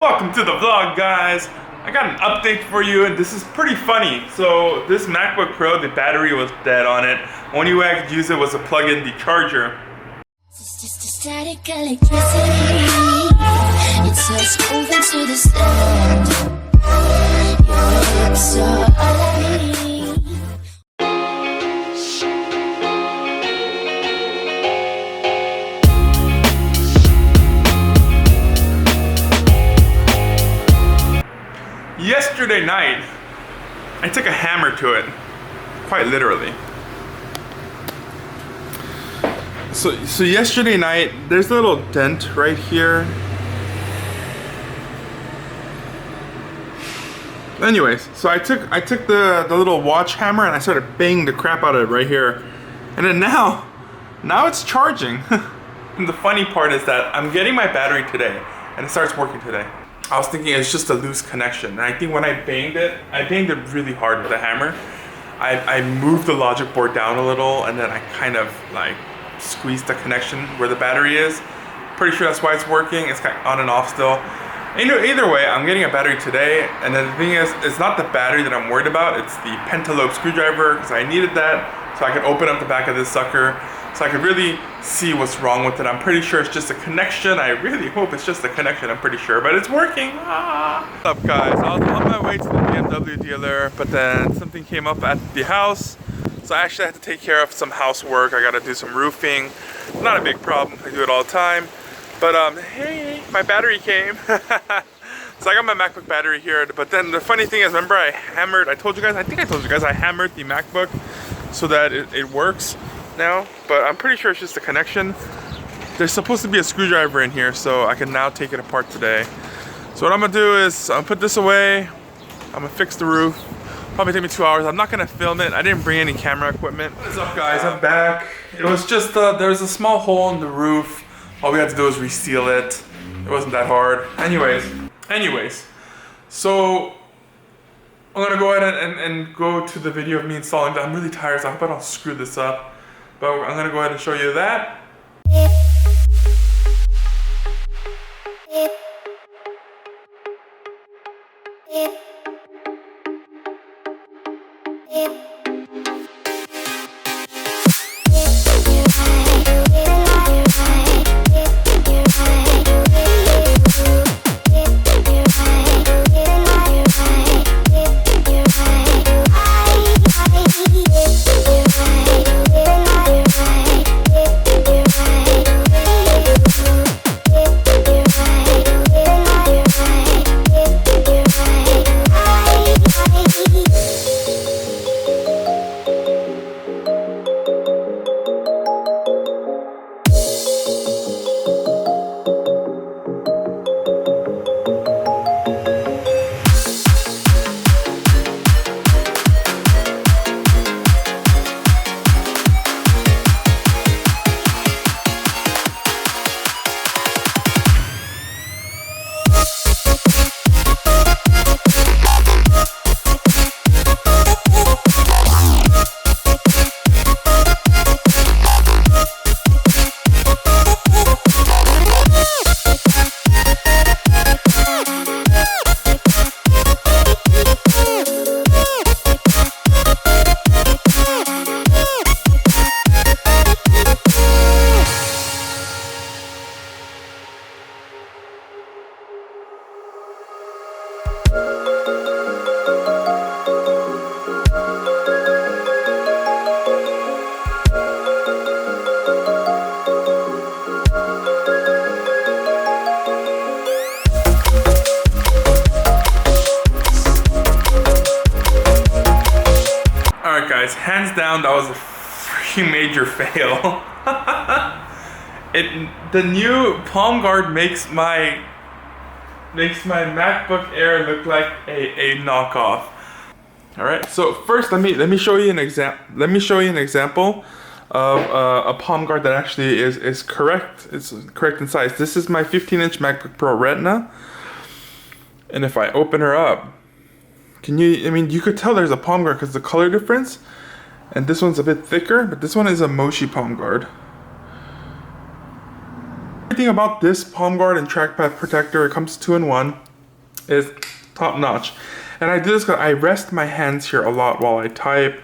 Welcome to the vlog, guys. I got an update for you, and this is pretty funny. So this MacBook Pro, the battery was dead on it. Only way I could use it was to plug in the charger. It's just a static electricity. It's us moving to the sound. Your lips are beating. Yesterday night, I took a hammer to it, quite literally. So yesterday night, there's a little dent right here. Anyways, so I took the little watch hammer and I started banging the crap out of it right here. And then now it's charging. And the funny part is that I'm getting my battery today and it starts working today. I was thinking it's just a loose connection. And I think when I banged it really hard with the hammer. I moved the logic board down a little and then I kind of like squeezed the connection where the battery is. Pretty sure that's why it's working. It's kind of on and off still. Either way, I'm getting a battery today. And then the thing is, it's not the battery that I'm worried about. It's the pentalobe screwdriver, because I needed that so I could open up the back of this sucker. So I could really see what's wrong with it. I'm pretty sure it's just a connection. I really hope it's just a connection, I'm pretty sure, but it's working. What's up, guys? I was on my way to the BMW dealer, but then something came up at the house. So I actually had to take care of some housework. I gotta do some roofing. Not a big problem, I do it all the time. But hey, my battery came. So I got my MacBook battery here, but then the funny thing is, remember I hammered, I think I told you guys I hammered the MacBook so that it works now, but I'm pretty sure it's just a connection. There's supposed to be a screwdriver in here, so I can now take it apart today. So what I'm gonna do is I'm put this away, I'm gonna fix the roof. Probably take me 2 hours. I'm not gonna film it. I didn't bring any camera equipment. What is up, guys? I'm back. It was just there was a small hole in the roof. All we had to do was reseal it. It wasn't that hard. Anyways, so I'm gonna go ahead and go to the video of me installing that. I'm really tired, so I hope I don't screw this up. But I'm gonna go ahead and show you that. Guys, hands down, that was a freaking major fail. The new palm guard makes my MacBook Air look like a knockoff. All right, so first let me show you an example of a palm guard that actually is correct. It's correct in size. This is my 15-inch MacBook Pro Retina, and if I open her up, you could tell there's a palm guard because the color difference, and this one's a bit thicker, but this one is a Moshi palm guard. Everything about this palm guard and trackpad protector, it comes 2-in-1. is top notch. And I do this because I rest my hands here a lot while I type,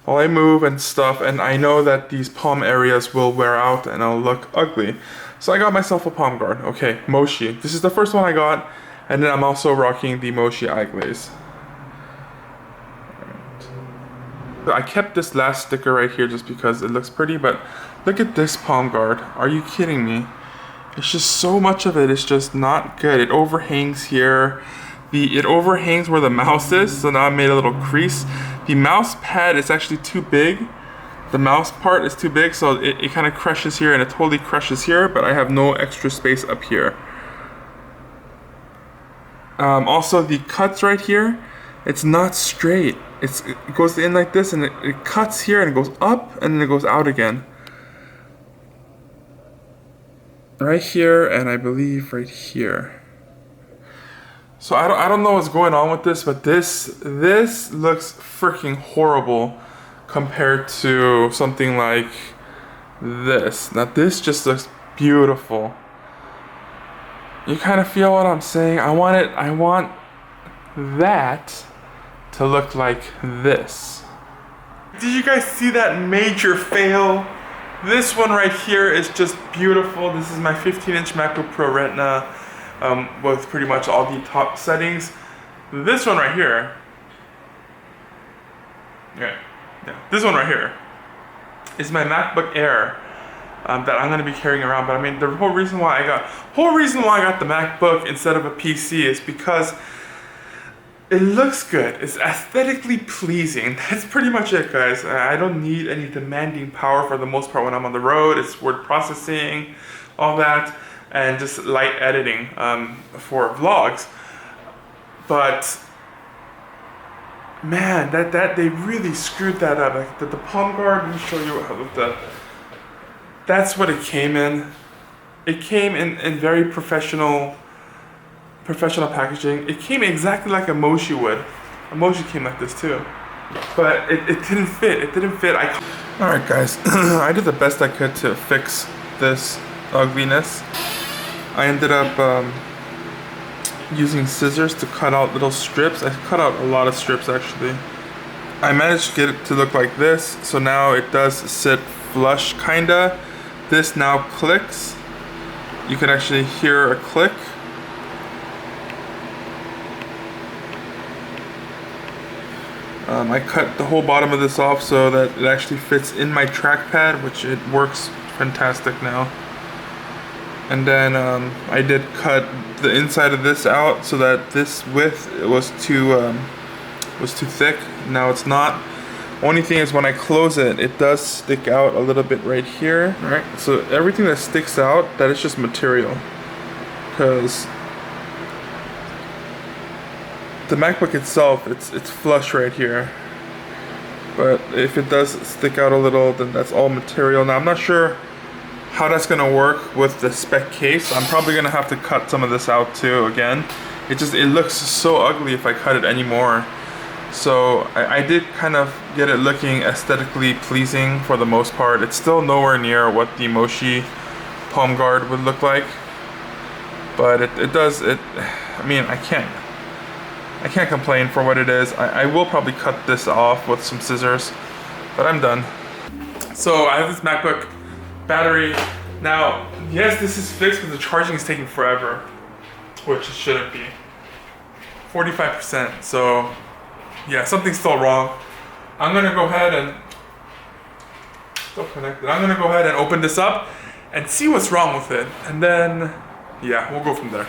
while I move and stuff, and I know that these palm areas will wear out and it'll look ugly. So I got myself a palm guard. Okay, Moshi. This is the first one I got, and then I'm also rocking the Moshi eye glaze. I kept this last sticker right here just because it looks pretty, but look at this palm guard. Are you kidding me? It's just so much of it is just not good. It overhangs here. It overhangs where the mouse is, so now I made a little crease. The mouse pad is actually too big. The mouse part is too big, so it kind of crushes here and it totally crushes here, but I have no extra space up here. Also, the cuts right here, it's not straight. It goes in like this and it cuts here and it goes up and then it goes out again. Right here and I believe right here. So I don't know what's going on with this, but this looks freaking horrible compared to something like this. Now this just looks beautiful. You kind of feel what I'm saying? I want that to look like this. Did you guys see that major fail? This one right here is just beautiful. This is my 15-inch MacBook Pro Retina with pretty much all the top settings. This one right here, this one right here is my MacBook Air that I'm going to be carrying around. But I mean, the whole reason why I got the MacBook instead of a PC is because it looks good. It's aesthetically pleasing. That's pretty much it, guys. I don't need any demanding power for the most part when I'm on the road. It's word processing, all that, and just light editing for vlogs. But man, that they really screwed that up. Like the palm guard. Let me show you how that's what it came in. It came in very professional packaging. It came exactly like a Moshi would. A Moshi came like this too. But it didn't fit. It didn't fit. Alright guys, I did the best I could to fix this ugliness. I ended up using scissors to cut out little strips. I cut out a lot of strips actually. I managed to get it to look like this. So now it does sit flush kinda. This now clicks. You can actually hear a click. I cut the whole bottom of this off so that it actually fits in my trackpad, which it works fantastic now. And then I did cut the inside of this out so that this width was too thick. Now it's not. Only thing is when I close it, it does stick out a little bit right here. All right, so everything that sticks out, that is just material, because the MacBook itself, it's flush right here. But if it does stick out a little, then that's all material. Now I'm not sure how that's gonna work with the spec case. I'm probably gonna have to cut some of this out too again. It looks so ugly if I cut it anymore. So I did kind of get it looking aesthetically pleasing for the most part. It's still nowhere near what the Moshi palm guard would look like. But I mean, I can't complain for what it is. I will probably cut this off with some scissors, but I'm done. So I have this MacBook battery. Now, yes, this is fixed, but the charging is taking forever, which it shouldn't be. 45%, so yeah, something's still wrong. I'm gonna go ahead and, still connected. I'm gonna go ahead and open this up and see what's wrong with it. And then, yeah, we'll go from there.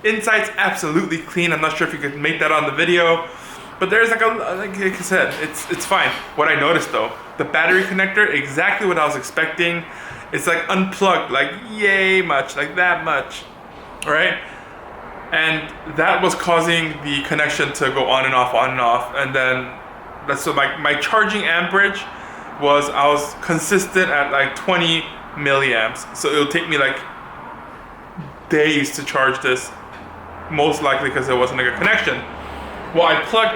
Inside's absolutely clean. I'm not sure if you could make that on the video, but there's like I said, it's fine. What I noticed though, the battery connector, exactly what I was expecting. It's like unplugged, like yay much, like that much, right? And that was causing the connection to go on and off, and then that's so my charging amperage I was consistent at like 20 milliamps. So it'll take me like days to charge this, most likely because there wasn't a good connection. Well, I plugged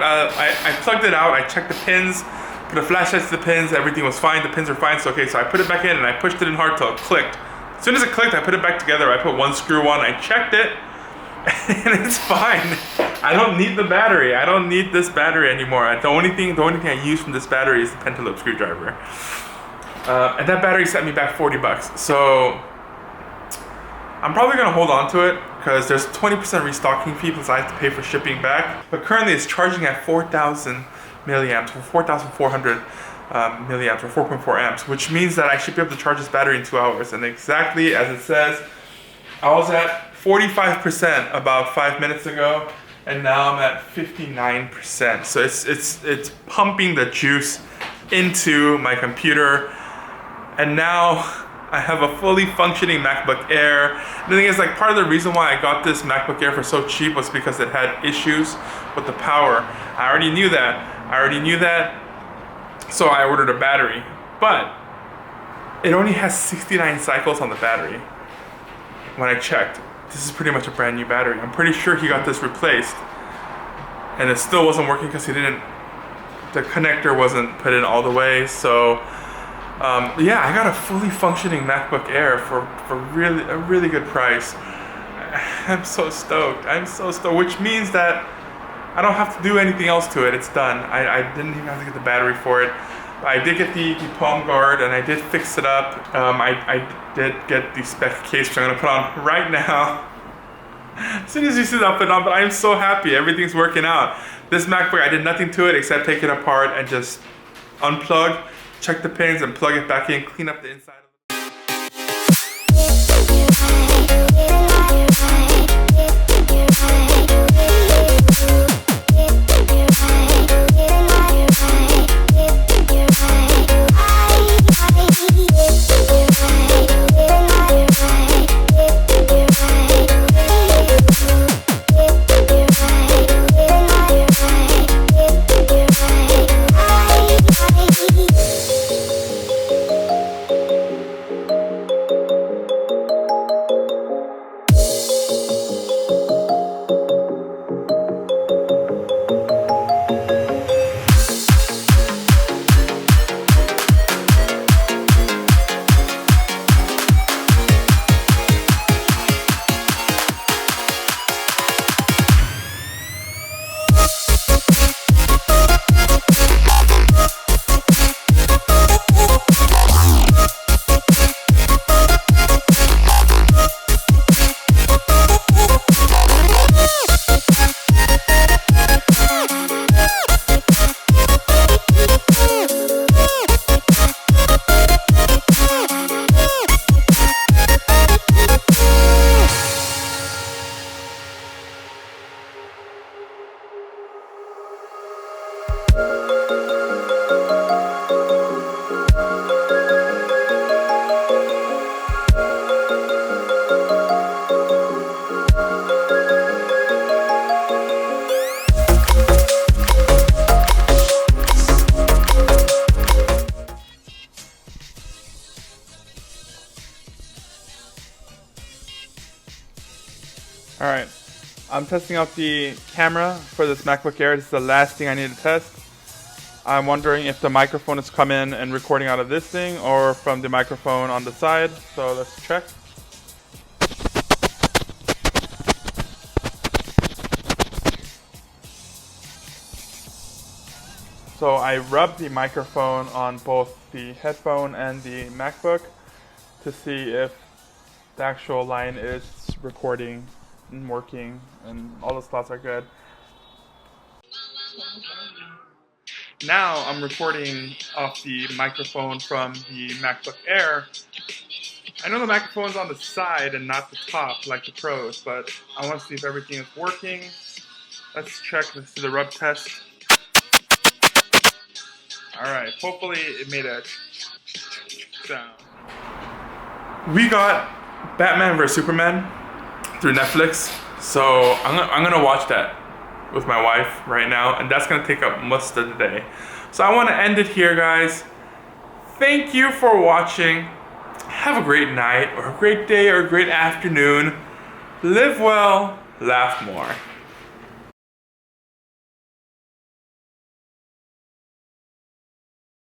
it out. I checked the pins, put a flashlight to the pins. Everything was fine. The pins are fine. So okay, so I put it back in and I pushed it in hard till it clicked. As soon as it clicked, I put it back together. I put one screw on. I checked it, and it's fine. I don't need the battery. I don't need this battery anymore. The only thing I use from this battery is the pentalobe screwdriver. And that battery set me back 40 bucks. So I'm probably gonna hold on to it because there's 20% restocking fee plus I have to pay for shipping back. But currently it's charging at 4,000 milliamps or 4,400 milliamps or 4.4 amps, which means that I should be able to charge this battery in 2 hours. And exactly as it says, I was at 45% about 5 minutes ago, and now I'm at 59%. So it's pumping the juice into my computer, and now I have a fully functioning MacBook Air. The thing is, like, part of the reason why I got this MacBook Air for so cheap was because it had issues with the power. I already knew that. So I ordered a battery, but it only has 69 cycles on the battery. When I checked, this is pretty much a brand new battery. I'm pretty sure he got this replaced, and it still wasn't working because the connector wasn't put in all the way. So yeah, I got a fully functioning MacBook Air for a really good price. I'm so stoked, which means that I don't have to do anything else to it. It's done. I didn't even have to get the battery for it. I did get the palm guard, and I did fix it up. I did get the speck case, which I'm gonna put on right now. As soon as you see that, I'll put it on, but I'm so happy. Everything's working out. This MacBook, I did nothing to it except take it apart and just unplug, check the pins, and plug it back in, clean up the inside of it. Alright, I'm testing out the camera for this MacBook Air. This is the last thing I need to test. I'm wondering if the microphone is coming and recording out of this thing or from the microphone on the side. So let's check. So I rubbed the microphone on both the headphone and the MacBook to see if the actual line is recording and working and all the slots are good. Now I'm recording off the microphone from the MacBook Air, I know the microphone's on the side and not the top like the pros, but I want to see if everything is working. Let's check. Let's do the rub test. Alright, hopefully it made a sound. We got Batman vs Superman through Netflix, so I'm gonna watch that with my wife right now, and that's gonna take up most of the day. So I want to end it here, guys. Thank you for watching. Have a great night, or a great day, or a great afternoon. Live well, laugh more.